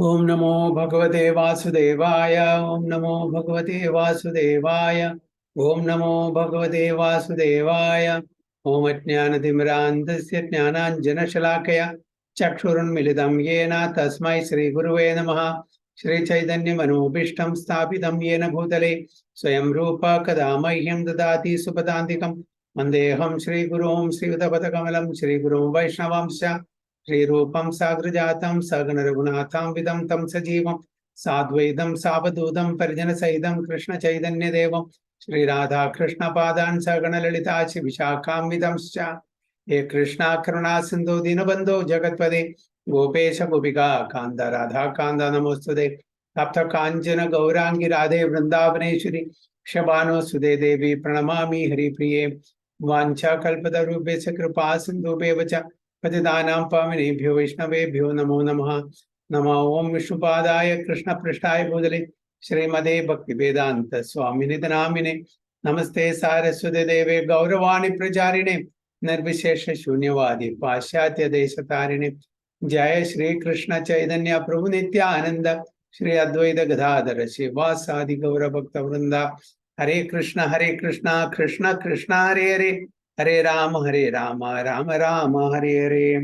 Om Namo Bhagavate Vasudevaya. Om Namo Bhagavate Vasudevaya. Om Namo Bhagavate Vasudevaya. Om Ajnanatimrantasya Jnananjanashalakaya Chakshurunmilitam Yena Tasmai Shri Guruve Namaha. Shri Chaitanya Manobishtam Sthapitam Yena Bhutale Swayam Rupa Kadamahyam Dadati Supatantikam Mandeham Shri Gurum Shri Udapatakamelam Shri Gurum Vaishnavamsya Shri Rupam Sagrajatam Sagana Raghunatham Vidam Tam Sajivam Sadvaidam Savadudam Parjana Saidam Krishna Chaitanya Devam Shri Radha Krishna Padan Sagana Lalita Vishakam Vidam Scha Ye Krishna Karuna Sindhu Dinabandho Jagatpade Gopesha Gopika Kanda Radha Kanda Namostude Tapta Kanjana Gaurangi Radhe Vrindavaneshwari Shabano Sude Devi Pranamami Hari Priye Vancha Kalpatarubhesya Kripa Sindhu Bevacha पतितानां पावनेभ्यो वैष्णवेभ्यो नमो नमः। नमो ओं विष्णुपादाय कृष्णपृष्ठाय भूतले श्रीमते भक्तिवेदांत स्वामिनिति नामिने नमस्ते सारस्वते देवे गौरवाणी प्रचारिणे निर्विशेष शून्यवादी पाश्चात्य देशतारिणे जय श्री कृष्ण चैतन्य प्रभु नित्यानंद श्री अद्वैत गदाधर श्रीवासादि गौर भक्त वृंदा हरे कृष्ण कृष्ण कृष्ण हरे हरे हरे राम राम राम हरे हरे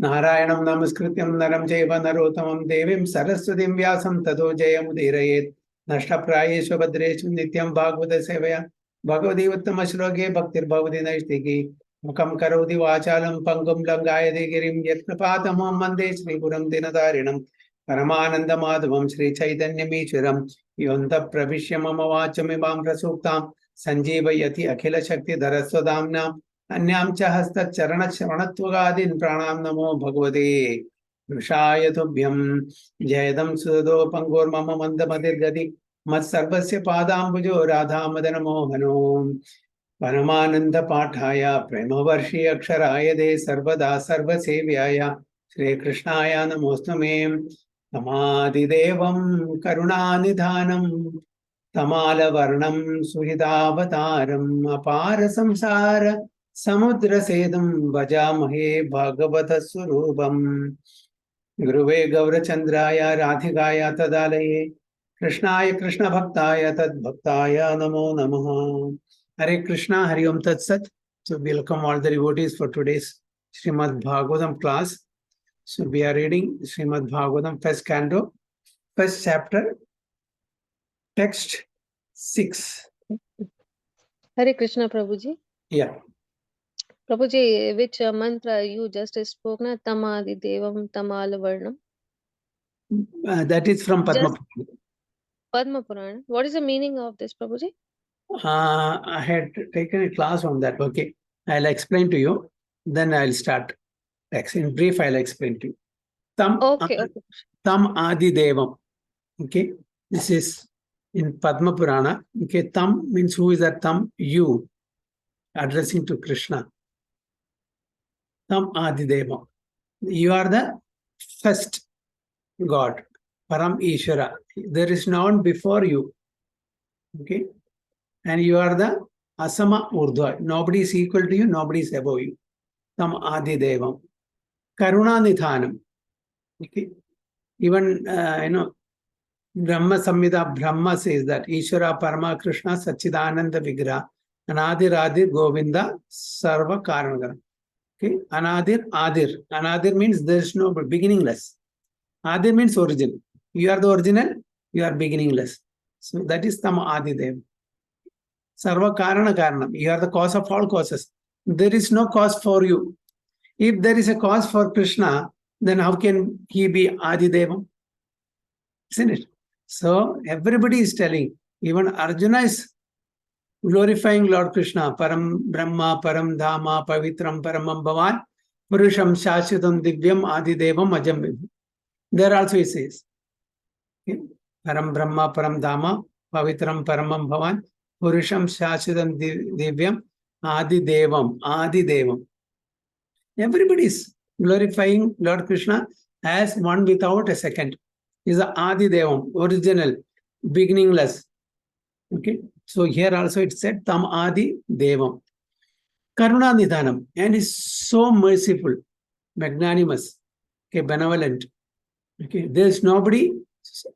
नारायणं नमस्कृत्यं नरं चैव नरोत्तमं देवीं सरस्वतीं व्यासं ततो जयमुदीरयेत् नष्टप्रायेषु भद्रेषु नित्यं भागवत सेवया भगवती उत्तमश्लोके भक्तिर्भवति नैष्टिकी मुखं करोति वाचालं पङ्गुं लङ्घयते गिरिं यत्कृपातमहं वन्दे श्रीगुरुं दीनतारिणं परमानन्दमाधवं श्रीचैतन्यमीश्वरं योऽन्तः प्रविश्य मम वाचमिमां प्रसूक्तां संजीवयति अखिल शक्ति धरस्वदाम्नां अन्यां च हस्तचरणश्रवणत्वगादीन् प्राणां नमो भगवते वृषाय तुभ्यं जयदं सुदो पंगोर्मम मन्दमतिर्गति मत्सर्वस्य पादाम्बुजो राधा मदन मोहनो परमानंद पाठाय प्रेमवर्षि अक्षराय दे सर्वदा सर्वसेव्याय श्रीकृष्णाय नमोऽस्तुमे तमादिदेवं करुणानिधानं तमालवर्णं सुहृदावतारम् अपार संसार समुद्रसेतुं भजामहे भागवतस्वरूपम् गुरुवे गौरचन्द्राय राधिकाय तदालये कृष्णाय कृष्णभक्ताय तद्भक्ताय नमो नमः। Hare Krishna, Hari Om Tat Sat. So welcome all the devotees for today's Srimad Bhagavatam class. So we are reading Srimad Bhagavatam first canto, first chapter, text 6. Hare Krishna, Prabhuji. Yeah. Prabhuji, which mantra you just spoke, na Tamadi Devam Tamala Varnam? That is from Padma Purana. Padma Purana. What is the meaning of this, Prabhuji? I had taken a class on that. Okay. I'll explain to you. Then I'll start. In brief, I'll explain to you. Tam Adi Devam. Okay. This is in Padma Purana. Okay. Tam means who is that Tam? You. Addressing to Krishna. Tam Adi Devam. You are the first God. Param Ishvara. There is no one before you. Okay. And you are the Asama Urdhva. Nobody is equal to you, nobody is above you. Tam Adi Devam. Karuna Nithanam. Okay. Even, Brahma Samhita, Brahma says that Ishvara Parama Krishna Sachidananda Vigraha Anadir Adir Govinda Sarva Karanagara. Okay. Anadir Adir. Anadir means there is no beginningless. Adir means origin. You are the original, you are beginningless. So that is Tam Adi Dev. Sarva Karana Karanam. You are the cause of all causes. There is no cause for you. If there is a cause for Krishna, then how can he be Adi Devam? Isn't it? So everybody is telling, even Arjuna is glorifying Lord Krishna, Param Brahma, Param Dhama, Pavitram, Paramam Bhavan, Purusham Shashvatam Divyam Adi Devam Ajam. There also he says, okay? Param Brahma, Param Dhama, Pavitram, Paramam Bhavan, Purusham Shashvatam Divyam Adi Devam. Everybody is glorifying Lord Krishna as one without a second. Is the Adi Devam, original, beginningless. Okay. So here also it said Tam Adi Devam. Karuna Nidhanam. And is so merciful, magnanimous, okay, benevolent. Okay, there is nobody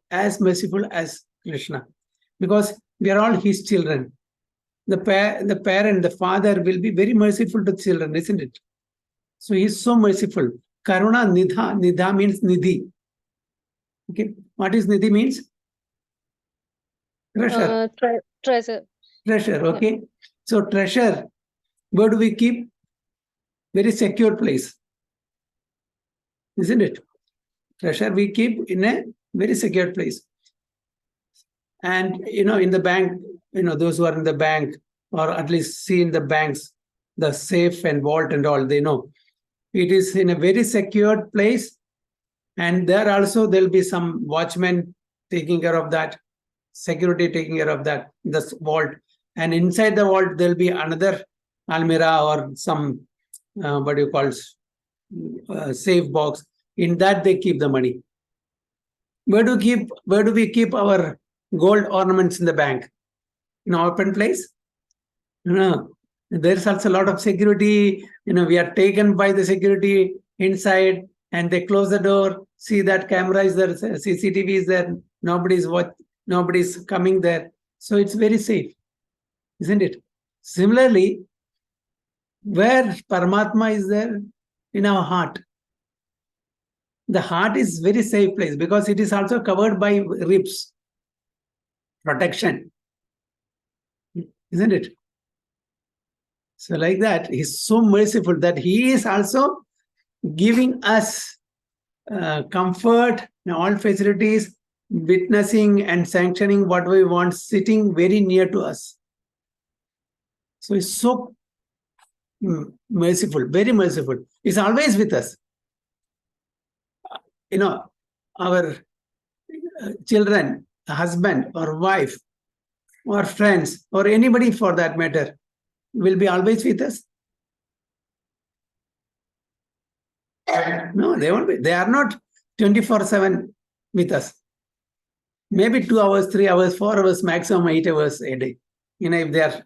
as merciful as Krishna, because we are all his children. The parent, the father will be very merciful to children, isn't it? So he is so merciful. Karuna Nidha. Nidha means Nidhi. Okay, what is Nidhi means? Treasure. Treasure. Treasure. Okay. So treasure, where do we keep? Very secure place, isn't it? Treasure we keep in a very secure place. And in the bank, those who are in the bank, or at least see in the banks, the safe and vault and all, they know it is in a very secured place. And there also there'll be some watchmen taking care of that, security taking care of that, the vault. And inside the vault, there'll be another almirah or some, what do you call, safe box. In that they keep the money. Where do we keep our gold ornaments in the bank? In an open place? No. There's also a lot of security. We are taken by the security inside, and they close the door, see that camera is there, CCTV is there, nobody's coming there. So it's very safe, isn't it? Similarly, where Paramatma is there? In our heart. The heart is very safe place because it is also covered by ribs, protection, isn't it? So like that, he's so merciful that he is also giving us comfort, all facilities, witnessing and sanctioning what we want, sitting very near to us. So he's so merciful, very merciful. He's always with us. Our children, husband or wife or friends or anybody for that matter will be always with us. No, they won't be. They are not 24/7 with us. Maybe 2 hours, 3 hours, 4 hours, maximum 8 hours a day. If they are,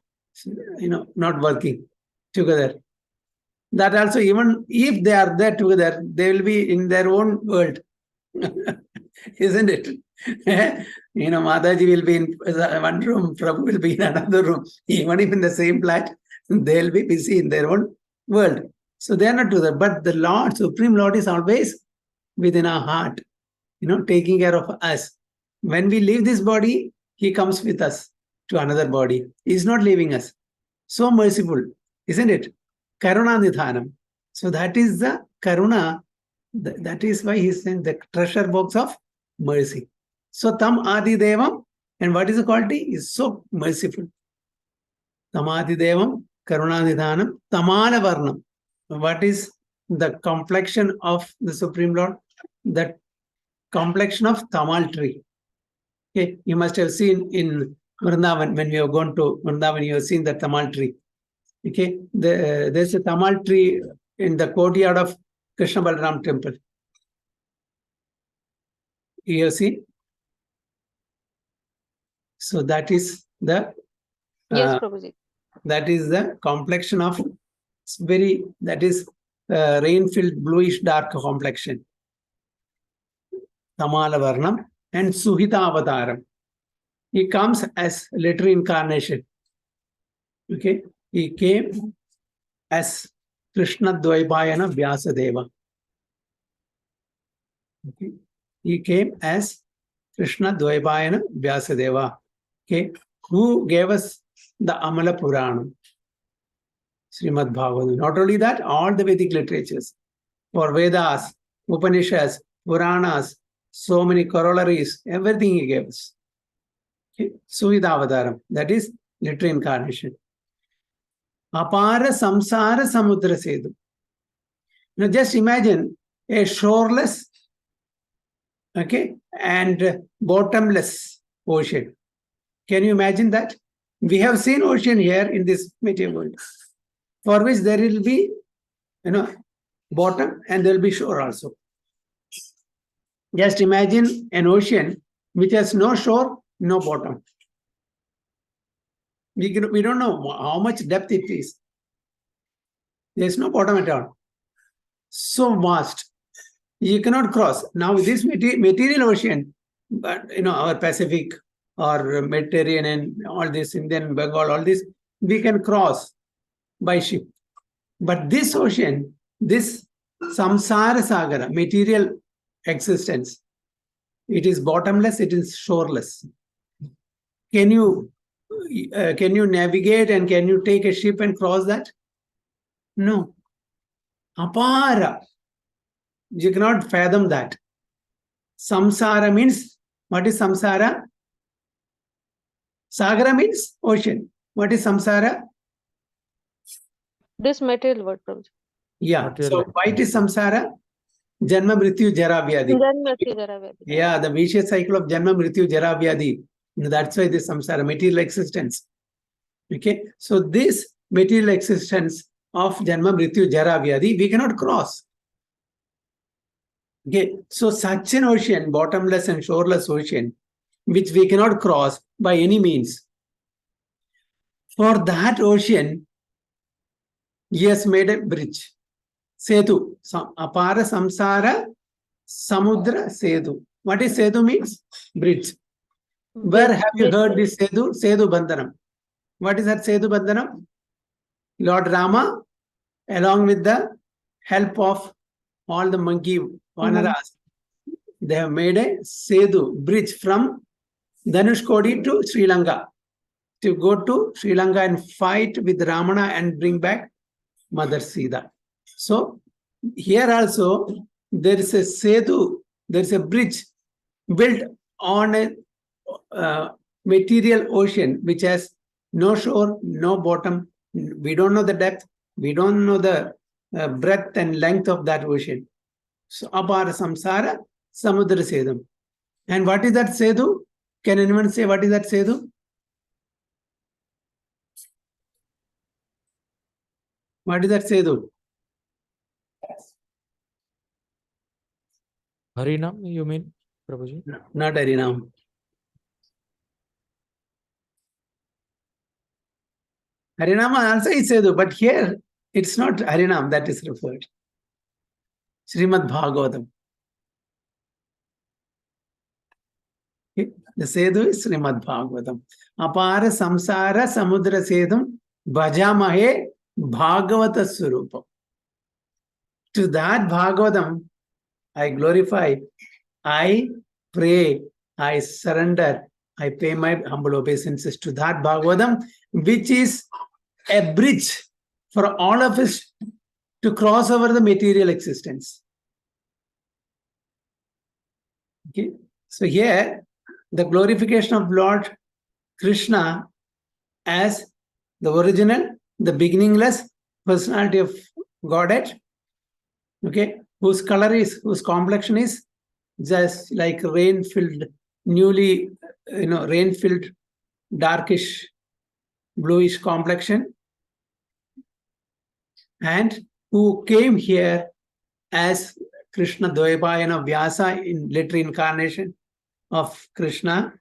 not working together. That also, even if they are there together, they will be in their own world. Isn't it? Mataji will be in one room, Prabhu will be in another room. Even if in the same flat, they'll be busy in their own world. So they are not together. But the Lord, Supreme Lord, is always within our heart, taking care of us. When we leave this body, he comes with us to another body. He's not leaving us. So merciful, isn't it? Karuna Nidhanam. So that is the Karuna. That is why he's saying the treasure box of mercy. So Tam Adi Devam, and what is the quality? Is so merciful. Tam Adi Devam, Karuna Nidhanam, Tamana Varnam. What is the complexion of the Supreme Lord? The complexion of Tamal tree. Okay, you must have seen in Vrindavan, when we have gone to Vrindavan, you have seen the Tamal tree. Okay, there's a Tamal tree in the courtyard of Krishna Balaram temple. You have seen? So that is the Yes, Prabhuji. That is the complexion of rain-filled bluish dark complexion. Tamala Varnam and Suhita Avataram. He comes as literary incarnation. Okay, he came as Krishna Dvaipayana Vyasadeva. Okay, he came as Krishna Dvaipayana Vyasadeva. Okay, who gave us the Amala Puranam, Srimad Bhagavatam. Not only that, all the Vedic literatures, for Vedas, Upanishads, Puranas, so many corollaries, everything he gave us. Okay, Suhidavadaram, that is literary incarnation. Apara Samsara Samudra Sedu. Just imagine a shoreless, okay, and bottomless ocean. Can you imagine that? We have seen ocean here in this material world, for which there will be, bottom and there will be shore also. Just imagine an ocean which has no shore, no bottom. We don't know how much depth it is. There is no bottom at all. So vast. You cannot cross. Now this material ocean, but our Pacific or Mediterranean and all this, Indian, Bengal, all this, we can cross by ship. But this ocean, this samsara sagara, material existence, it is bottomless, it is shoreless. Can you navigate and can you take a ship and cross that? No. Apara. You cannot fathom that. Samsara means, what is samsara? Sagara means ocean. What is samsara? This material word, Prabhuji. Yeah. Material So life. why it is samsara? Janma Mrityu Jara Vyadhi. Yeah, the vicious cycle of Janma Mrityu Jara Vyadhi. That's why this samsara, material existence. Okay. So this material existence of Janma Mrityu Jara Vyadhi, we cannot cross. Okay. So such an ocean, bottomless and shoreless ocean, which we cannot cross by any means. For that ocean, he has made a bridge. Setu. Apara samsara samudra setu. What is setu means? Bridge. Where have you heard this setu? Setu Bandhanam. What is that setu Bandhanam? Lord Rama, along with the help of all the monkey vanaras, they have made a setu, bridge from Dhanushkodi to Sri Lanka. To go to Sri Lanka and fight with Ramana and bring back Mother Siddha. So here also there is a setu, there is a bridge built on a material ocean which has no shore, no bottom. We don't know the depth. We don't know the breadth and length of that ocean. So apara samsara samudra sedum. And what is that setu? Can anyone say what is that setu? What is that setu? Harinam, you mean, Prabhuji? No, not Harinam. Harinama also is setu, but here it's not Harinam that is referred. Srimad Bhagavatam. Okay. The setu is Srimad Bhagavatam. Apara samsara samudra sedum bhajamahe Bhagavata Surupam. To that Bhagavatam, I glorify, I pray, I surrender, I pay my humble obeisances to that Bhagavatam, which is a bridge for all of us to cross over the material existence. Okay. So here, the glorification of Lord Krishna as the original, the beginningless personality of Godhead, okay, whose color is, whose complexion is just like rain-filled, newly, rain-filled, darkish, bluish complexion, and who came here as Krishna Dvaipayana Vyasa in later incarnation of Krishna,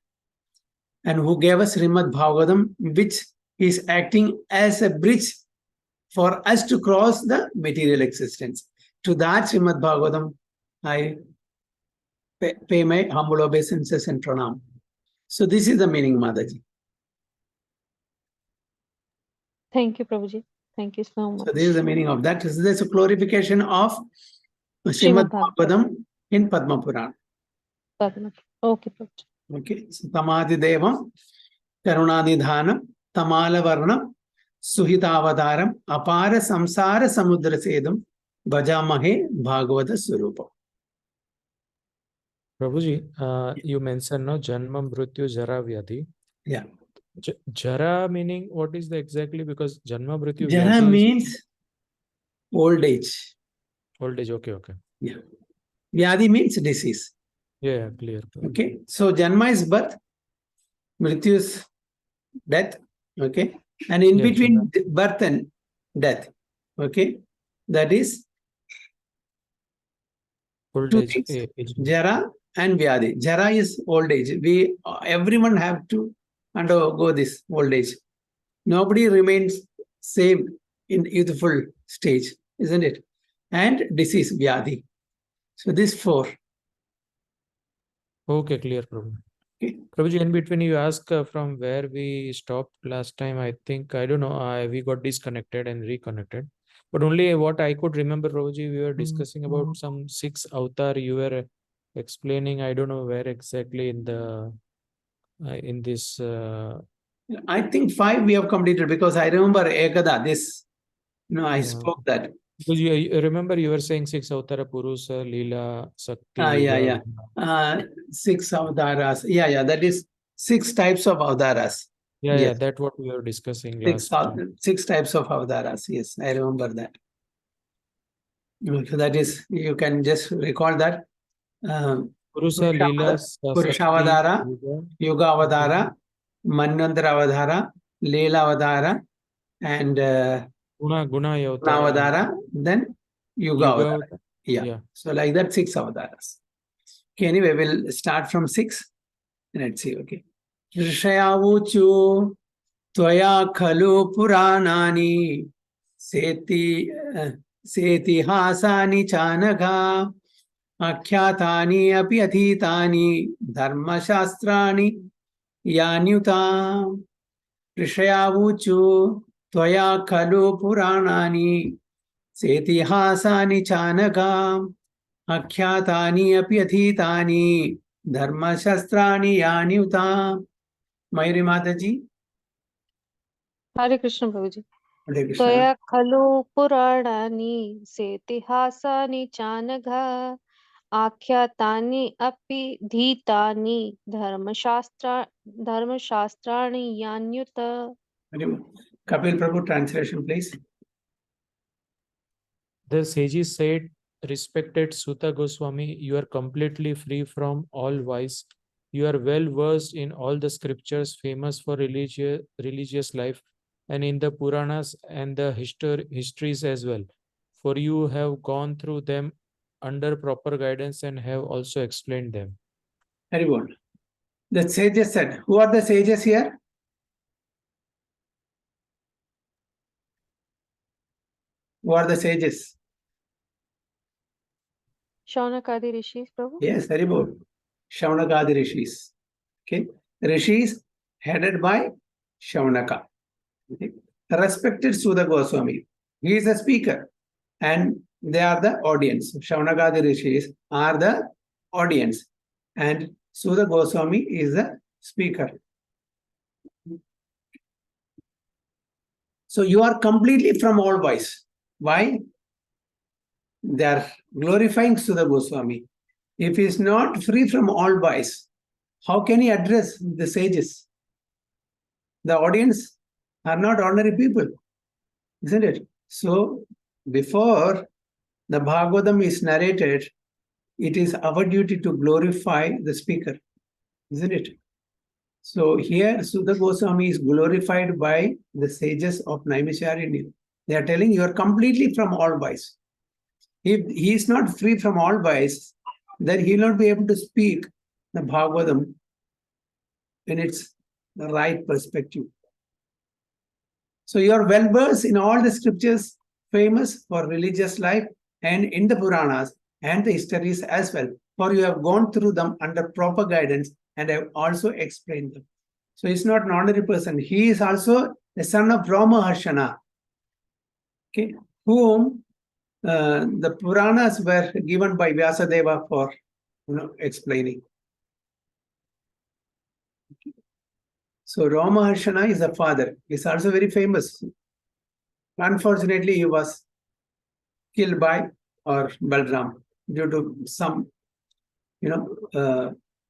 and who gave us Srimad Bhagavatam, which is acting as a bridge for us to cross the material existence. To that Srimad Bhagavatam, I pay my humble obeisances and pranam. So this is the meaning, Mataji. Thank you, Prabhuji. Thank you so much. So this is the meaning of that. There's a glorification of Srimad Bhagavatam in Padma Purana. Okay, Prabhuji. Okay. So Tamadi Devam, Karunadidhanam, Tamala Varnam, Suhitavadaram, Apara Samsara Samudra Sedam, Bhajamahe Bhagavata Surupam. Prabhuji, you mentioned no Janma Mrityu Jara Vyadhi. Yeah. Jara meaning what is the exactly, because Janma Mrityu Jara Vyadhi means old age. old age. Okay. Yeah. Vyadhi means disease. Yeah, clear. Okay. So Janma is birth, Mrityu is death. Okay. And in between birth and death, okay, that is old two age. things, Jara and Vyadhi. Jara is old age. Everyone have to undergo this old age. Nobody remains same in youthful stage, isn't it? And disease, Vyadhi. So these four. Okay, clear, Prabhu. Okay. Prabhuji, in between you ask from where we stopped last time. I think, I don't know, we got disconnected and reconnected. But only what I could remember, Prabhuji, we were discussing about some 6 avatar you were explaining. I don't know where exactly in the in this. I think 5 we have completed because I remember Ekada, this, I spoke that. Because you remember you were saying 6 avatara Purusa, Leela, Sakti. Yeah. 6 avataras. Yeah, that is 6 types of avataras. Yeah, that's what we were discussing last time. 6 types of avataras. Yes, I remember that. So that is, you can just recall that. Purusa, Leela, Purushavadara, Yuga Avadara, Manvantara Avadara, Leela Avadara, and Guna Avadara, then Yuga Avadara. Yeah. So like that, 6 avataras. Okay, anyway, we'll start from 6. Let's see, okay. Rishayavuchu Tvaya Khalu Puranani Seti Hasani Chanaka Akhyatani Api Athitani Dharma Shastrani Yanyuta Rishayavuchu Tvaya Khalu Puranani Seti Hasani Chanaka Akhyatani api athitani dharma shastrani yanyuta. Mayuri Mataji. Hare Krishna Prabhuji. Hare Krishna. Toya khalu purani setihasani chanagha akhyatani api dhitani dharmashastrani yanyuta. Kapil Prabhu, translation please. The sages said, respected Sutta Goswami, you are completely free from all vice. You are well versed in all the scriptures famous for religious life and in the Puranas and the histories as well. For you have gone through them under proper guidance and have also explained them. Very good. The sages said, who are the sages here? Who are the sages? Shaunakadi Rishis, Prabhu? Yes, very good. Shaunakadi Rishis. Okay. Rishis headed by Shaunaka. Okay. Respected Sudha Goswami. He is a speaker and they are the audience. Shaunakadi Rishis are the audience and Sudha Goswami is the speaker. So you are completely from all vice. Why? They are glorifying Sudha Goswami. If he is not free from all vice, how can he address the sages? The audience are not ordinary people, isn't it? So before the Bhagavatam is narrated, it is our duty to glorify the speaker, isn't it? So here Sudha Goswami is glorified by the sages of Naimisharanya. They are telling you are completely from all vice. If he is not free from all vice, then he will not be able to speak the Bhagavatam in its right perspective. So you are well versed in all the scriptures famous for religious life and in the Puranas and the histories as well. For you have gone through them under proper guidance and have also explained them. So he's not an ordinary person. He is also the son of Ramaharshana, okay, whom the Puranas were given by Vyasadeva for explaining. Okay. So Ramaharshana is the father. He's also very famous. Unfortunately, he was killed by Balram due to some,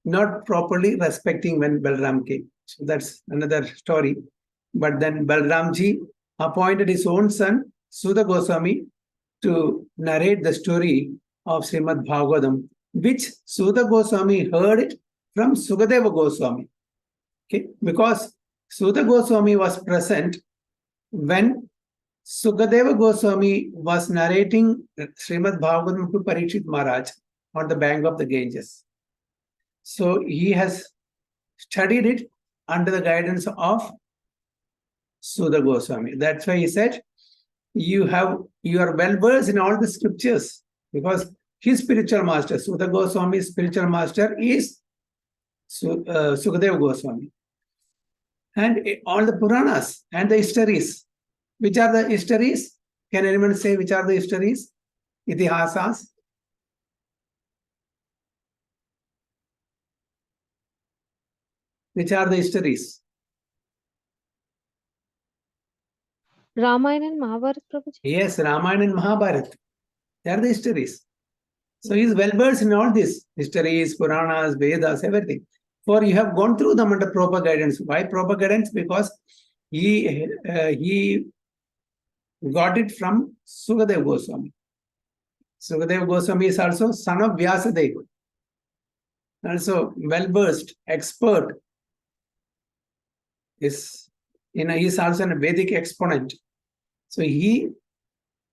not properly respecting when Balram came. So that's another story. But then Balramji appointed his own son, Sudha Goswami, to narrate the story of Srimad Bhagavatam, which Sudha Goswami heard it from Sukadeva Goswami. Okay, because Sudha Goswami was present when Sukadeva Goswami was narrating Srimad Bhagavatam to Parikshit Maharaj on the bank of the Ganges. So he has studied it under the guidance of Sudha Goswami. That's why he said, you are well versed in all the scriptures, because his spiritual master, Siddha Goswami's spiritual master is Sukadeva Goswami. And all the Puranas and the histories. Which are the histories? Can anyone say which are the histories? Itihasas. Which are the histories? Ramayana and Mahabharata, Prabhuji. Yes, Ramayana and Mahabharata. They are the histories. So he is well versed in all this histories, Puranas, Vedas, everything. For you have gone through them under proper guidance. Why proper guidance? Because he got it from Sukadeva Goswami. Sukadeva Goswami is also son of Vyasadeva. Also well versed, expert. He is also a Vedic exponent. So he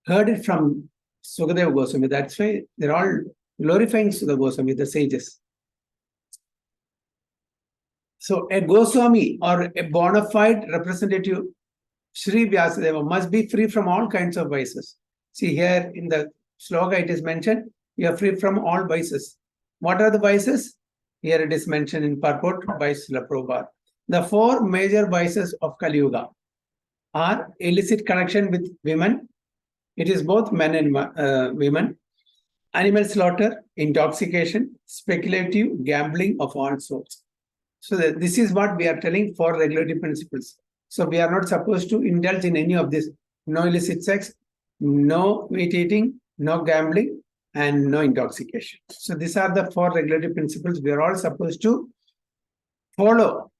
heard it from Sukadeva Goswami. That's why they're all glorifying Sukadeva Goswami, the sages. So a Goswami or a bona fide representative, Sri Vyasadeva, must be free from all kinds of vices. See here in the sloka it is mentioned, you are free from all vices. What are the vices? Here it is mentioned in purport by Srila Prabhupada. The four major vices of Kali Yuga are illicit connection with women. It is both men and women. Animal slaughter, intoxication, speculative gambling of all sorts. So this is what we are telling for regulatory principles. So we are not supposed to indulge in any of this. No illicit sex, no meat eating, no gambling, and no intoxication. So these are the four regulatory principles we are all supposed to follow,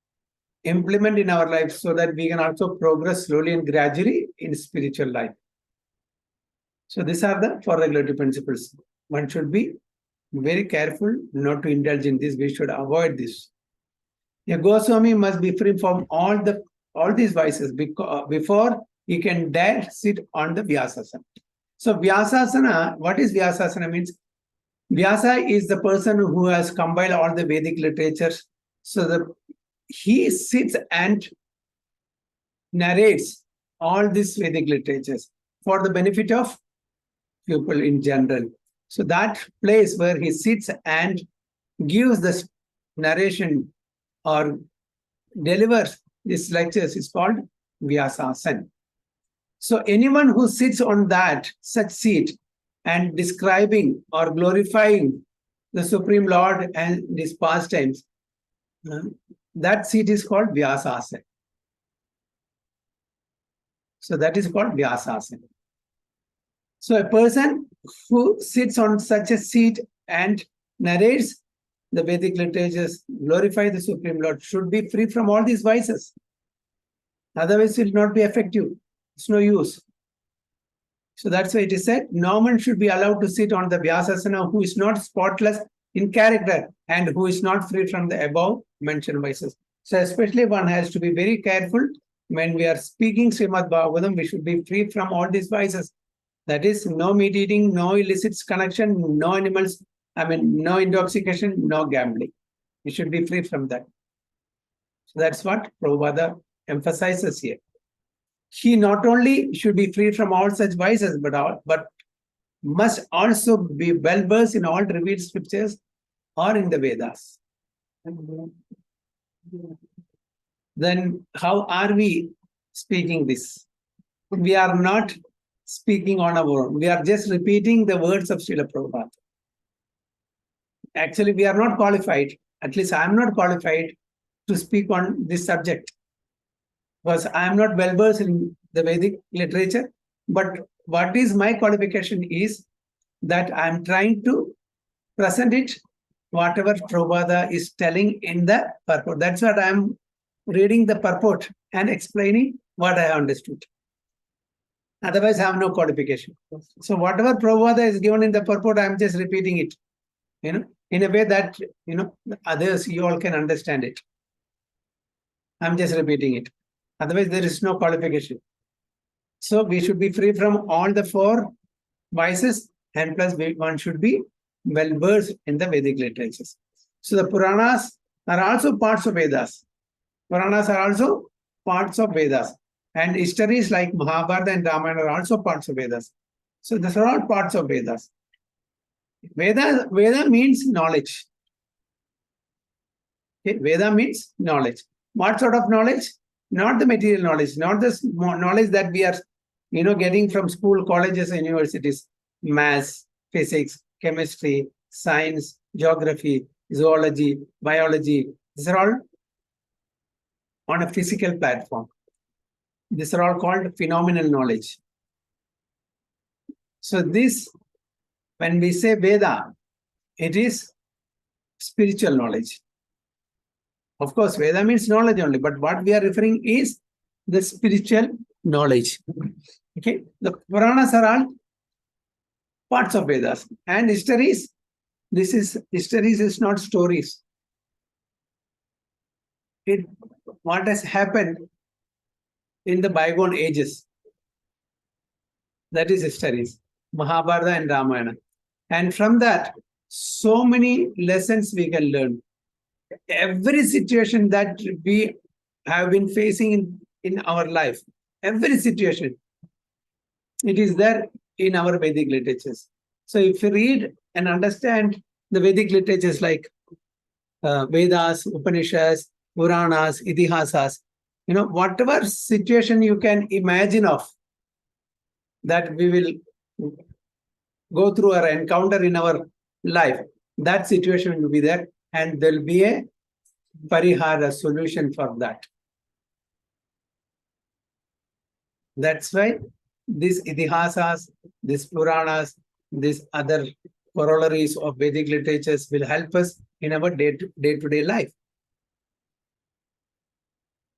implement in our life so that we can also progress slowly and gradually in spiritual life. So these are the four regulatory principles. One should be very careful not to indulge in this. We should avoid this. A Goswami must be free from all these vices before he can dare sit on the Vyasasana. So Vyasasana, what is Vyasasana means? Vyasa is the person who has compiled all the Vedic literatures. So he sits and narrates all these Vedic literatures for the benefit of people in general. So that place where he sits and gives the narration or delivers these lectures is called Vyasasana. So anyone who sits on such seat and describing or glorifying the Supreme Lord and his pastimes, that seat is called Vyasasana. So that is called Vyasasana. So a person who sits on such a seat and narrates the Vedic literatures, glorify the Supreme Lord, should be free from all these vices. Otherwise, it will not be effective. It's no use. So that's why it is said, no one should be allowed to sit on the Vyasasana who is not spotless in character and who is not free from the above mentioned vices. So especially one has to be very careful when we are speaking Srimad Bhagavatam, we should be free from all these vices. That is, no meat eating, no illicit connection, no animals, no intoxication, no gambling. We should be free from that. So that's what Prabhupada emphasizes here. He not only should be free from all such vices, but must also be well versed in all revealed scriptures or in the Vedas. Then how are we speaking this? We are not speaking on our own. We are just repeating the words of Srila Prabhupada. Actually, we are not qualified. At least I am not qualified to speak on this subject, because I am not well versed in the Vedic literature. But what is my qualification is that I am trying to present it, whatever Prabhupada is telling in the purport. That's what I am reading the purport and explaining what I understood. Otherwise, I have no qualification. So whatever Prabhupada is given in the purport, I am just repeating it, in a way that, others, you all can understand it. I'm just repeating it. Otherwise, there is no qualification. So we should be free from all the four vices, and plus one should be well versed in the Vedic literatures. So the Puranas are also parts of Vedas. Puranas are also parts of Vedas. And histories like Mahabharata and Ramayana are also parts of Vedas. So these are all parts of Vedas. Veda means knowledge. Okay? Veda means knowledge. What sort of knowledge? Not the material knowledge, not the knowledge that we are, getting from school, colleges, and universities. Maths, physics, chemistry, science, geography, zoology, biology. These are all on a physical platform. These are all called phenomenal knowledge. So this, when we say Veda, it is spiritual knowledge. Of course, Veda means knowledge only, but what we are referring is the spiritual knowledge. Okay, the Puranas are all parts of Vedas, and histories. Histories is not stories. What has happened in the bygone ages. That is histories, Mahabharata and Ramayana, and from that, so many lessons we can learn. Every situation that we have been facing in our life, every situation, it is there in our Vedic literatures. So if you read and understand the Vedic literatures like Vedas, Upanishads, Puranas, Itihasas, whatever situation you can imagine of that we will go through or encounter in our life, that situation will be there, and there will be a parihara solution for that. That's why these Itihasas, these Puranas, these other corollaries of Vedic literatures will help us in our day-to-day life.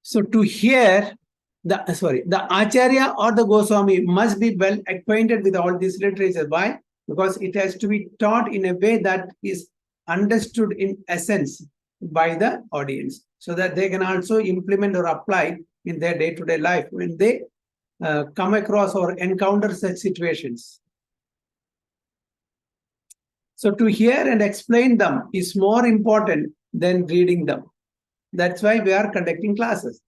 So to hear the Acharya or the Goswami must be well acquainted with all these literature. Why? Because it has to be taught in a way that is understood in essence by the audience, so that they can also implement or apply in their day-to-day life when they come across or encounter such situations. So to hear and explain them is more important than reading them. That's why we are conducting classes.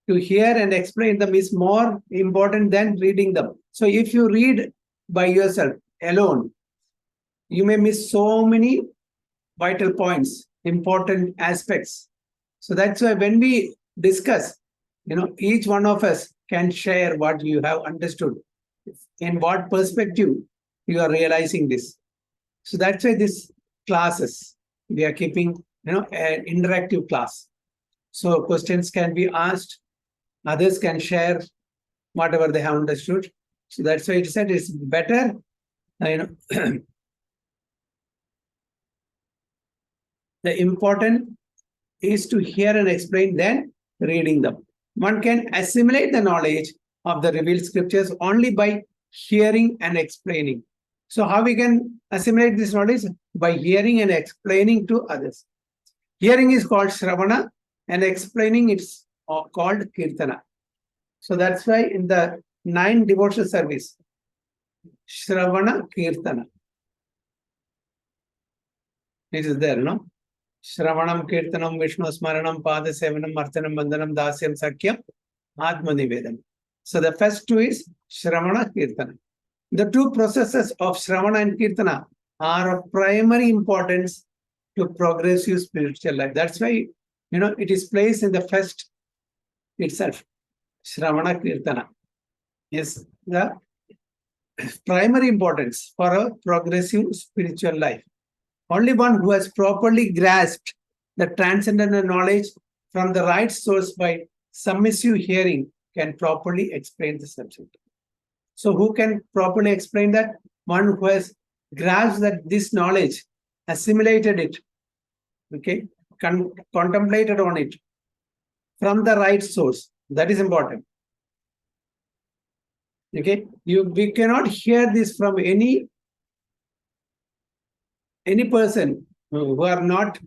To hear and explain them is more important than reading them. So if you read by yourself alone, you may miss so many vital points, important aspects. So that's why when we discuss, each one of us can share what you have understood, in what perspective you are realizing this. So that's why these classes, we are keeping, an interactive class. So questions can be asked, others can share whatever they have understood. So that's why it said it's better, the important is to hear and explain than reading them. One can assimilate the knowledge of the revealed scriptures only by hearing and explaining. So how we can assimilate this knowledge? By hearing and explaining to others. Hearing is called Shravana and explaining it's called Kirtana. So that's why in the 9 devotional service, Shravana Kirtana, it is there, no? Shravanam Kirtanam Vishnu Smaranam Pada Sevanam Arthanam Bandhanam Dasyam Sakyam Atma Nivedam. So the first two is Shravana Kirtana. The two processes of Shravana and Kirtana are of primary importance to progressive spiritual life. That's why, it is placed in the first itself. Shravana Kirtana is the primary importance for a progressive spiritual life. Only one who has properly grasped the transcendental knowledge from the right source by submissive hearing can properly explain the subject. So who can properly explain that? One who has grasped that this knowledge, assimilated it, okay, contemplated on it from the right source. That is important. Okay, we cannot hear this from any person who are not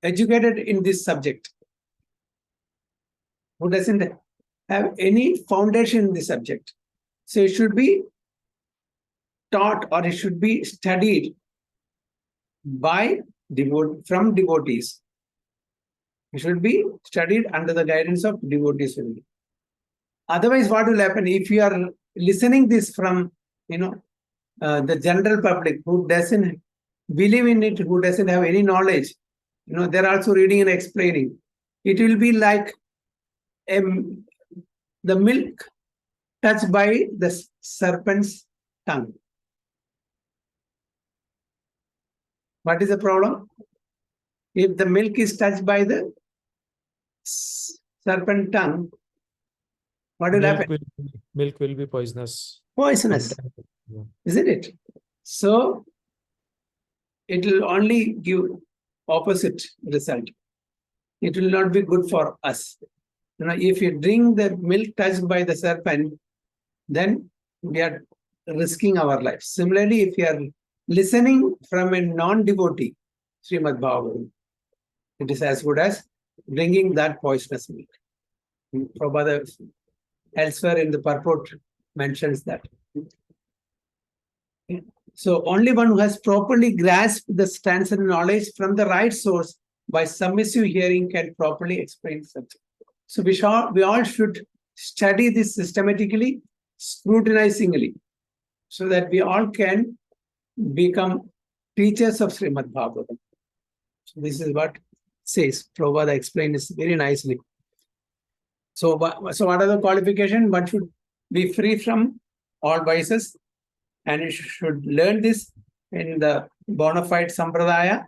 educated in this subject, who doesn't have any foundation in this subject. So it should be taught or it should be studied by from devotees. It should be studied under the guidance of devotees only. Otherwise, what will happen if you are listening this from, the general public who doesn't believe in it, who doesn't have any knowledge, they're also reading and explaining. It will be like the milk touched by the serpent's tongue. What is the problem? If the milk is touched by the serpent tongue, what will happen? Milk will be poisonous. Poisonous, Yeah. isn't it? So it will only give opposite result. It will not be good for us. If you drink the milk touched by the serpent, then we are risking our life. Similarly, if you are listening from a non-devotee, Srimad Bhagavatam, it is as good as drinking that poisonous milk. Prabhupada elsewhere in the purport mentions that. So only one who has properly grasped the stance and knowledge from the right source by submissive hearing can properly explain subject. So we all should study this systematically, scrutinizingly, so that we all can become teachers of Srimad Bhagavatam. So this is what says. Prabhupada explained this very nicely. So what are the qualifications? One should be free from all vices, and you should learn this in the bona fide sampradaya.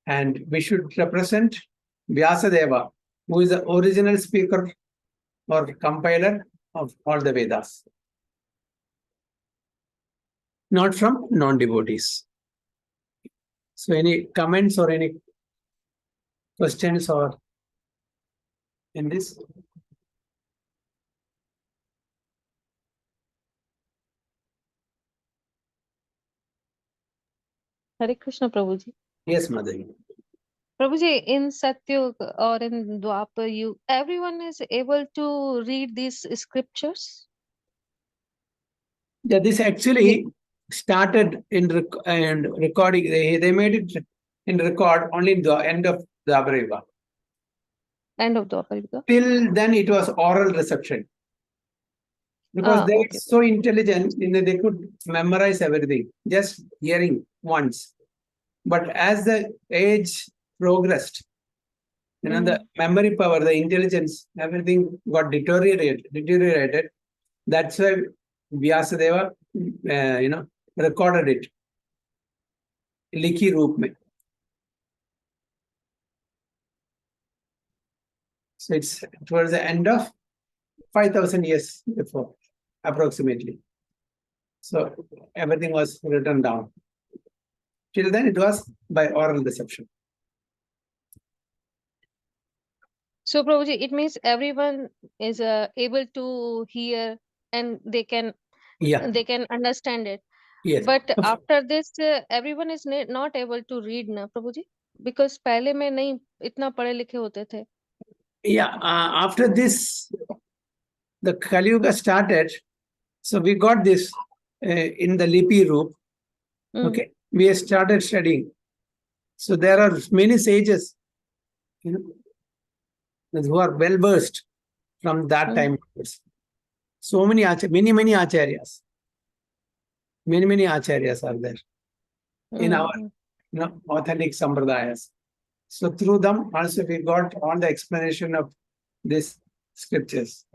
And we should represent Vyasadeva, who is the original speaker or compiler of all the Vedas, not from non-devotees. So any comments or any questions or in this? Hare Krishna, Prabhuji. Yes, Madhavi. Prabhuji, in Satyug or in Dwapar, everyone is able to read these scriptures? Yeah, this actually started in recording. They made it in record only in the end of the Abhirava. End of Dwapar Yuga. Till then, it was oral reception. Because they okay. were so intelligent, they could memorize everything, just hearing once. But as the age progressed, the memory power, the intelligence, everything got deteriorated. That's why Vyasadeva, recorded it. Likhi roop mein. So it's towards the end of 5,000 years before, approximately. So everything was written down. Till then, it was by oral reception. So, Prabhuji, it means everyone is able to hear and they can understand it. Yes. But after this, everyone is not able to read, na, Prabhuji? Because पहले में नहीं इतना पढ़े लिखे होते थे. Yeah. After this, the Kali Yuga started. So we got this in the Lipi Roop. Okay. We started studying. So there are many sages, who are well versed from that time. So many acharyas. Many acharyas are there in our authentic sampradayas. So through them also we got all the explanation of these scriptures.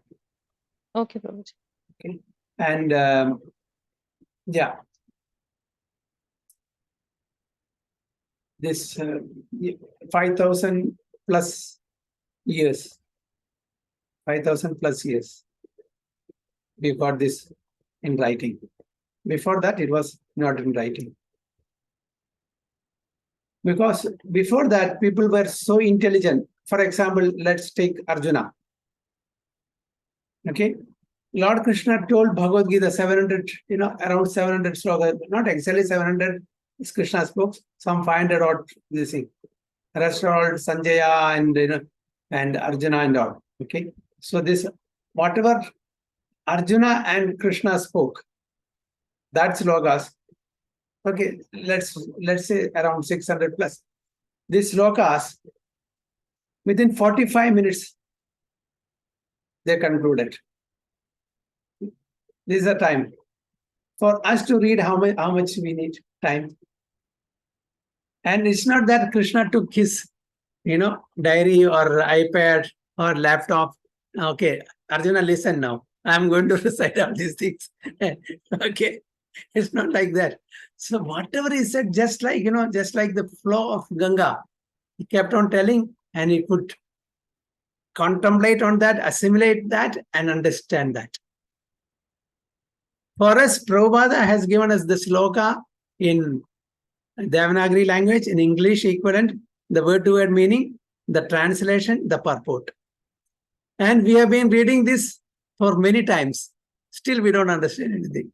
Okay, Prabhuji. Okay. And yeah. This 5,000 plus years. 5,000 plus years. We got this in writing. Before that, it was not in writing. Because before that, people were so intelligent. For example, let's take Arjuna. Okay. Lord Krishna told Bhagavad Gita 700, around 700 slokas, not exactly 700 is Krishna's books, some 500 odd, this thing. Rest are all Sanjaya and Arjuna and all. Okay. So this, whatever Arjuna and Krishna spoke, that's slokas. Okay, let's say around 600 plus. These slokas, within 45 minutes, they concluded. This is the time. For us to read, how much we need time. And it's not that Krishna took his, diary or iPad or laptop. Okay, Arjuna, listen now. I'm going to recite all these things. Okay, it's not like that. So whatever he said, just like the flow of Ganga, he kept on telling, and he could contemplate on that, assimilate that, and understand that. For us, Prabhupada has given us the sloka in Devanagari language, in English equivalent, the word-to-word meaning, the translation, the purport. And we have been reading this for many times. Still, we don't understand anything.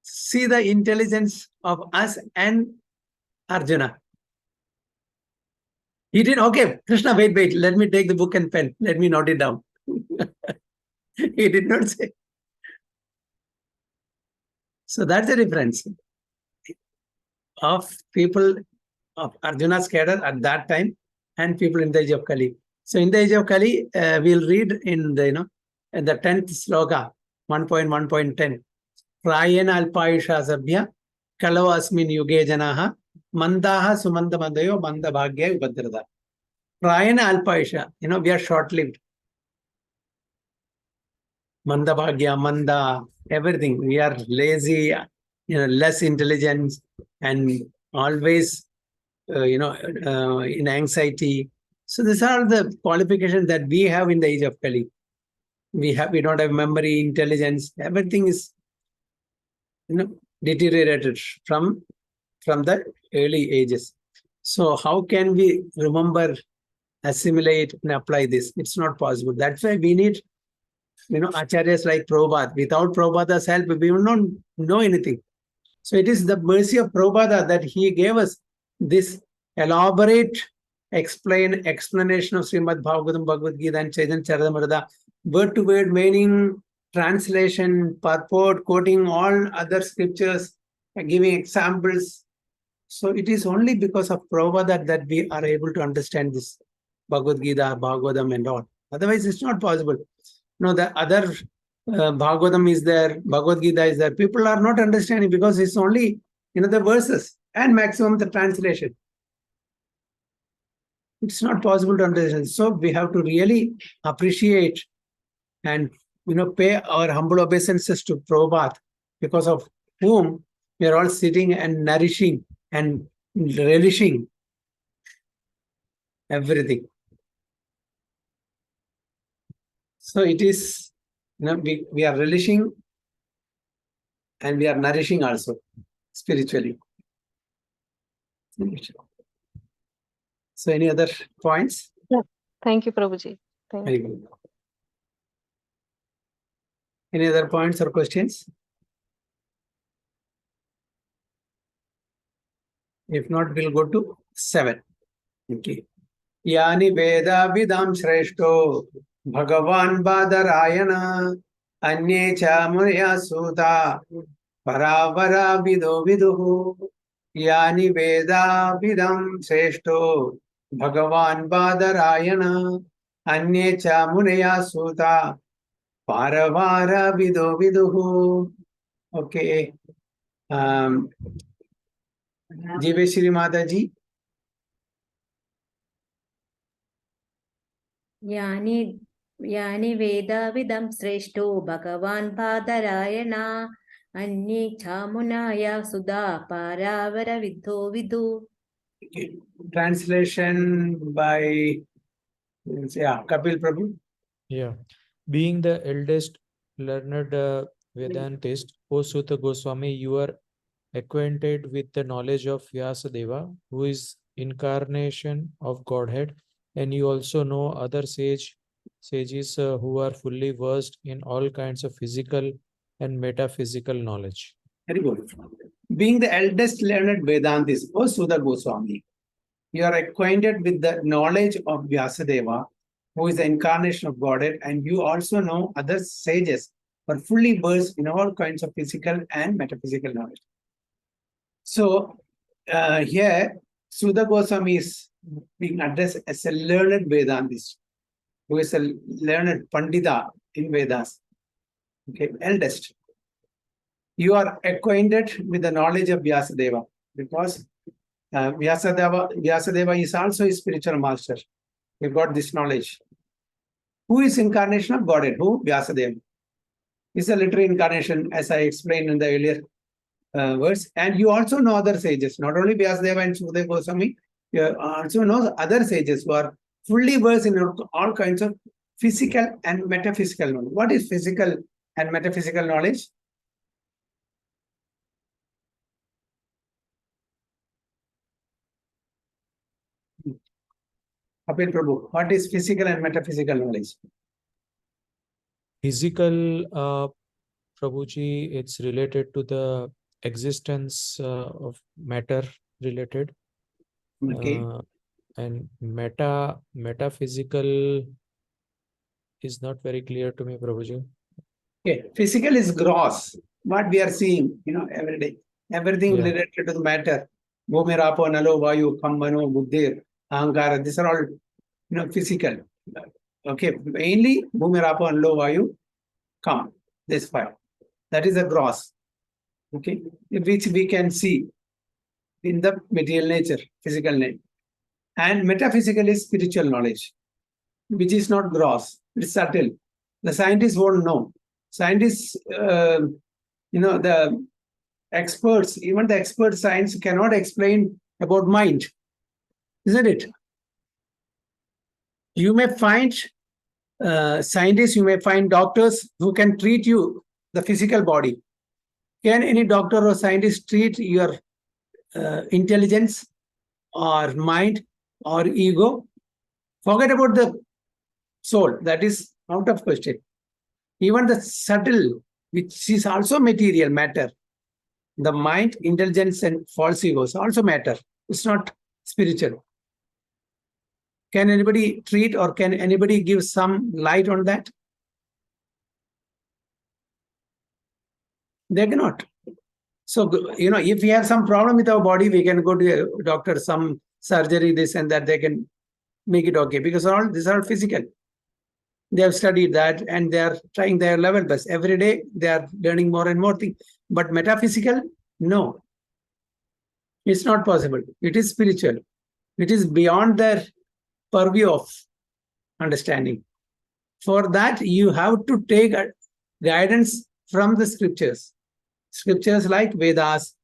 See the intelligence of us and Arjuna. He did, okay, Krishna, wait, let me take the book and pen. Let me note it down. He did not say. So that's the difference of people of Arjuna's cadre at that time and people in the age of Kali. So in the age of Kali, we'll read in the, in the 10th sloka, 1.1.10. Prayena alpayusha sabhya kalau asmin yuge janaha mandaha sumanda mandayo manda bhagya upadrada. Prayena alpayusha, we are short-lived. Manda bhagya, manda, everything. We are lazy, less intelligence, and always, in anxiety. So these are the qualifications that we have in the age of Kali. We don't have memory, intelligence. Everything is, deteriorated from the early ages. So how can we remember, assimilate, and apply this? It's not possible. That's why we need, acharyas like Prabhupada. Without Prabhupada's help, we will not know anything. So it is the mercy of Prabhupada that he gave us this elaborate explanation of Srimad Bhagavatam, Bhagavad Gita, and Chaitanya Charitamrita, word-to-word meaning, translation, purport, quoting all other scriptures, giving examples. So it is only because of Prabhupada that we are able to understand this Bhagavad Gita, Bhagavatam, and all. Otherwise, it's not possible. The other Bhagavatam is there, Bhagavad Gita is there. People are not understanding because it's only, the verses and maximum the translation. It's not possible to understand. So we have to really appreciate and, pay our humble obeisances to Prabhupada, because of whom we are all sitting and nourishing and relishing everything. So it is, we are relishing and we are nourishing also spiritually. So any other points? Yeah. Thank you, Prabhuji. Thank Very good. Any other points or questions? If not, we'll go to 7. Okay. Yani Veda Vidam Shreshto Bhagavan Badarayana Anye Cha Murya Suta Paravara Vido Viduhu Yani Veda Vidam Shreshto Bhagavan Badarayana Anye Cha Murya Suta Paravara Vido Viduhu. Okay. Jiveshri Mataji. यानि वेदाविदं श्रेष्ठो भगवान् बादरायणा अन्ये चामुनाया सुधा पारावर विद्धो विदु. Translation by Kapil Prabhu. Yeah. Being the eldest learned Vedantist, O Sutta Goswami, you are acquainted with the knowledge of Vyasadeva, who is incarnation of Godhead, and you also know other sages who are fully versed in all kinds of physical and metaphysical knowledge. Very good. Being the eldest learned Vedantist, O Sudha Goswami, you are acquainted with the knowledge of Vyasadeva, who is the incarnation of Godhead, and you also know other sages who are fully versed in all kinds of physical and metaphysical knowledge. So here, Sudha Goswami is being addressed as a learned Vedantist, who is a learned Pandita in Vedas. Okay, eldest. you are acquainted with the knowledge of Vyasadeva, because Vyasadeva is also a spiritual master. You got this knowledge. Who is incarnation of Godhead? Who? Vyasadeva. Is a literary incarnation, as I explained in the earlier verse. And you also know other sages, not only Vyasadeva and Siddha Gauranga, you also know other sages who are fully versed in all kinds of physical and metaphysical knowledge. What is physical and metaphysical knowledge? Kapil Prabhu, what is physical and metaphysical knowledge? Physical, Prabhuji, it's related to the existence of matter related. Okay. And metaphysical is not very clear to me, Prabhuji. Okay. Physical is gross, what we are seeing, every day. Everything related to the matter. Bhumi, Rapo, Nalo, Vayu, Kambano, Buddhir, Ahankara, these are all, physical. Okay. Mainly, Bhumi, Rapo, Nalo, Vayu, come. This five. That is a gross. Okay. Which we can see in the material nature, physical nature. And metaphysical is spiritual knowledge, which is not gross, it's subtle. The scientists won't know. Scientists, the experts, even the expert science cannot explain about mind, isn't it? You may find scientists, you may find doctors who can treat you, the physical body. Can any doctor or scientist treat your intelligence or mind or ego? Forget about the soul, that is out of question. Even the subtle, which is also material matter, the mind, intelligence, and false egos also matter. It's not spiritual. Can anybody treat, or can anybody give some light on that? They cannot. So, if we have some problem with our body, we can go to a doctor, some surgery, this and that, they can make it okay, because these are physical. They have studied that and they are trying their level best. Every day they are learning more and more things. But metaphysical, no. It's not possible. It is spiritual. It is beyond their purview of understanding. For that, you have to take guidance from the scriptures. Scriptures like Vedas,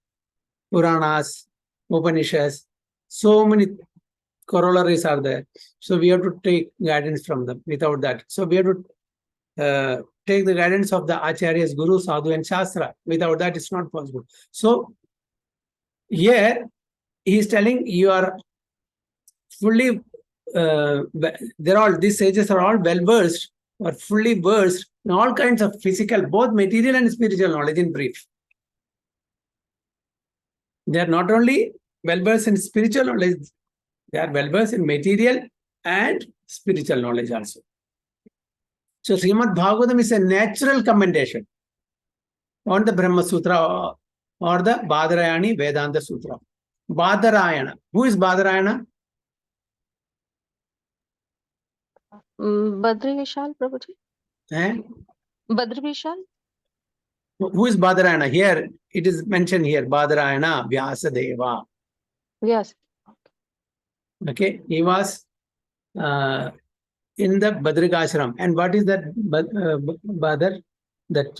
Puranas, Upanishads, so many corollaries are there. So we have to take guidance from them. Without that, so we have to take the guidance of the Acharyas, Guru, Sadhu, and Shastra. Without that, it's not possible. So here he is telling you are fully, these sages are all well versed or fully versed in all kinds of physical, both material and spiritual knowledge, in brief. They are not only well versed in spiritual knowledge, they are well versed in material and spiritual knowledge also. So Srimad Bhagavatam is a natural commendation on the Brahma Sutra or the Badarayani Vedanta Sutra. Badarayana. Who is Badarayana? Badri Vishal, Prabhuji. Badri Vishal. Who is Badarayana? Here, it is mentioned here, Badarayana, Vyasadeva. Yes. Okay, he was in the Badrikashram. And what is that Badar? That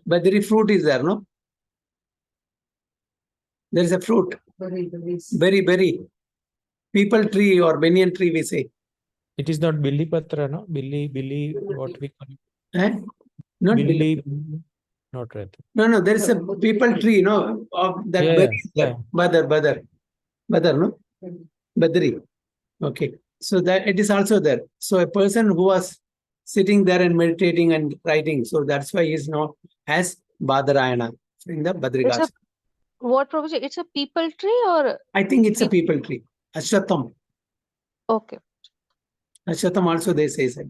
Badri fruit is there, no? There is a fruit. Berry. People tree or banyan tree, we say. It is not Billy Patra, no? Billy, what we call it? Not Billy. Not right. No, there is a people tree, no? Of that berry. Yeah. Badar, no? Badri. Okay. So that it is also there. So a person who was sitting there and meditating and writing, so that's why he is known as Badarayana in the Badrikashram. What, Prabhuji? It's a people tree, or? I think it's a people tree. Ashwatam. Okay. Ashwatam also they say so.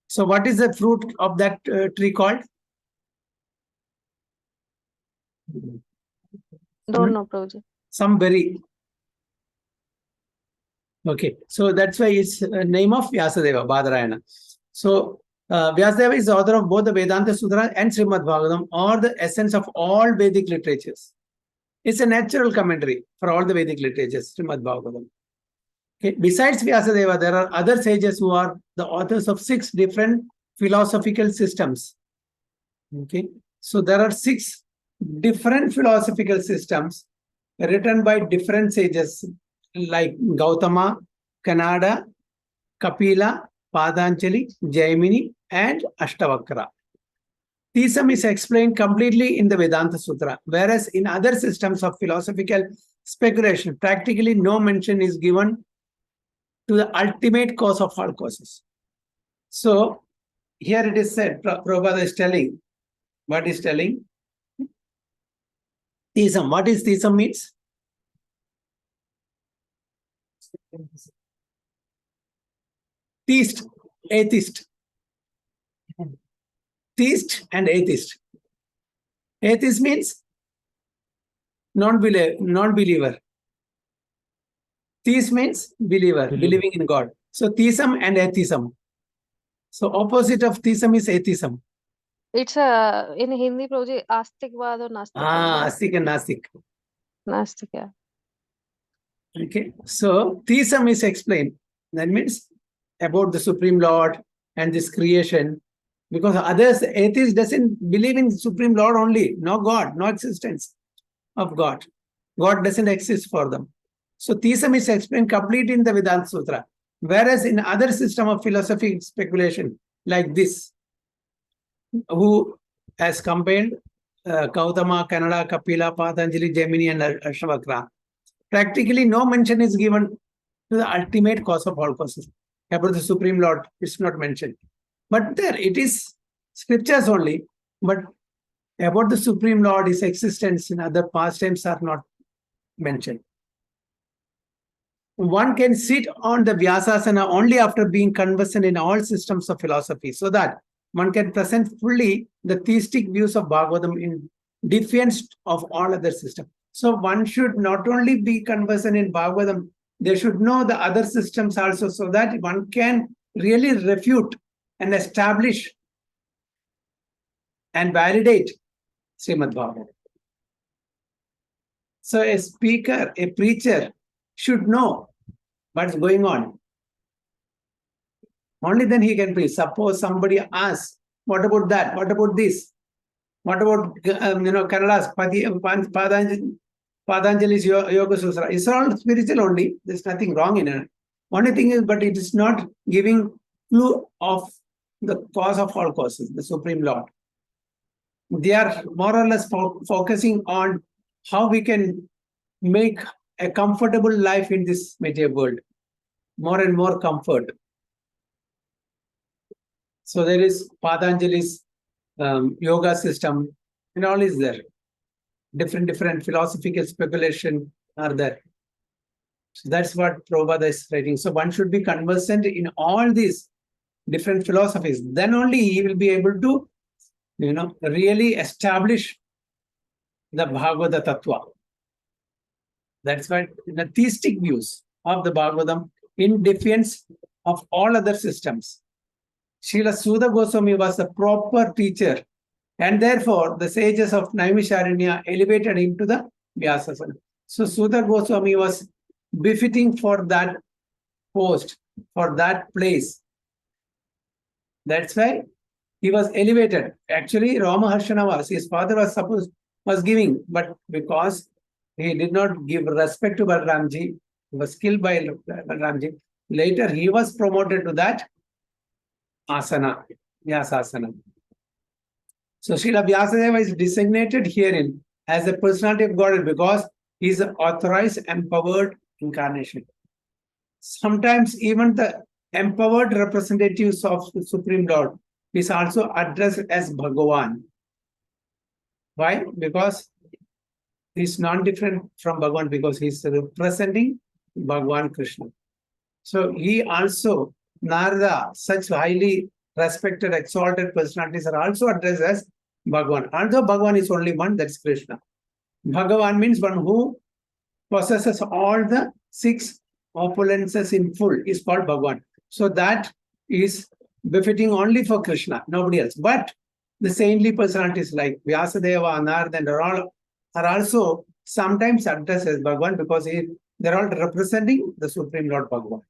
So what is the fruit of that tree called? Don't know, Prabhuji. Some berry. Okay, so that's why it's name of Vyasadeva, Badarayana. So Vyasadeva is the author of both the Vedanta Sutra and Srimad Bhagavatam, or the essence of all Vedic literatures. It's a natural commentary for all the Vedic literatures, Srimad Bhagavatam. Okay. Besides Vyasadeva, there are other sages who are the authors of 6 different philosophical systems. Okay. So there are 6 different philosophical systems written by different sages like Gautama, Kanada, Kapila, Patanjali, Jaimini, and Ashtavakra. Theism is explained completely in the Vedanta Sutra, whereas in other systems of philosophical speculation, practically no mention is given to the ultimate cause of all causes. So here it is said, Prabhupada is telling, what is telling? Theism. What is theism means? Theist, atheist. Theist and atheist. Atheist means non-believer. Theist means believer, believing in God. So theism and atheism. So opposite of theism is atheism. It's in Hindi, Prabhuji, Astikvad or Nastik. Astik and Nastik. Nastik, yeah. Okay. So theism is explained. That means about the Supreme Lord and this creation. Because others, atheists doesn't believe in Supreme Lord only, no God, no existence of God. God doesn't exist for them. So theism is explained completely in the Vedanta Sutra. Whereas in other system of philosophy speculation like this, who has combined Gautama, Kanada, Kapila, Patanjali, Jaimini, and Ashtavakra, practically no mention is given to the ultimate cause of all causes. About the Supreme Lord, it's not mentioned. But there it is scriptures only. But about the Supreme Lord, his existence in other pastimes are not mentioned. One can sit on the Vyasasana only after being conversant in all systems of philosophy, so that one can present fully the theistic views of Bhagavatam in defiance of all other systems. So one should not only be conversant in Bhagavatam, they should know the other systems also, so that one can really refute and establish and validate Srimad Bhagavatam. So a speaker, a preacher should know what's going on. Only then he can preach. Suppose somebody asks, what about that? What about this? What about Kannada's Patanjali's Yoga Sutra? It's all spiritual only. There's nothing wrong in it. Only thing is, but it is not giving clue of the cause of all causes, the Supreme Lord. They are more or less focusing on how we can make a comfortable life in this material world. More and more comfort. So there is Patanjali's yoga system and all is there. Different philosophical speculation are there. So that's what Prabhupada is writing. So one should be conversant in all these different philosophies. Then only he will be able to, really establish the Bhagavata Tattva. That's why the theistic views of the Bhagavatam in defiance of all other systems. Srila Siddha Goswami was a proper teacher, and therefore the sages of Naimisharanya elevated him to the Vyasasana. So Siddha Goswami was befitting for that post, for that place. That's why he was elevated. Actually, Ramaharshana his father was giving, but because he did not give respect to Balramji, he was killed by Balramji. Later, he was promoted to that asana, Vyasasana. So Srila Vyasadeva is designated herein as a personality of God because he is an authorized, empowered incarnation. Sometimes even the empowered representatives of the Supreme Lord is also addressed as Bhagavan. Why? Because he is non-different from Bhagavan, because he is representing Bhagavan Krishna. So he also, Narada, such highly respected, exalted personalities are also addressed as Bhagavan. Although Bhagavan is only one, that's Krishna. Bhagavan means one who possesses all the 6 opulences in full is called Bhagavan. So that is befitting only for Krishna, nobody else. But the saintly personalities like Vyasadeva, Narada, are also sometimes addressed as Bhagavan because they're all representing the Supreme Lord Bhagavan.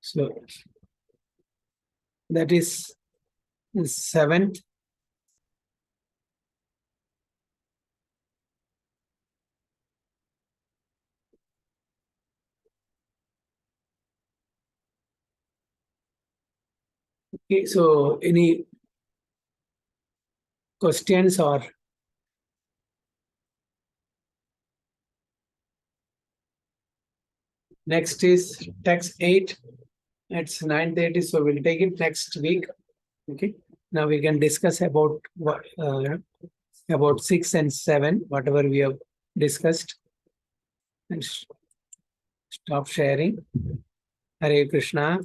So that is the 7th. Okay, so any questions or next is text 8. It's 9:30, so we'll take it next week. Okay. Now we can discuss about what about 6 and 7, whatever we have discussed. And stop sharing. Hare Krishna.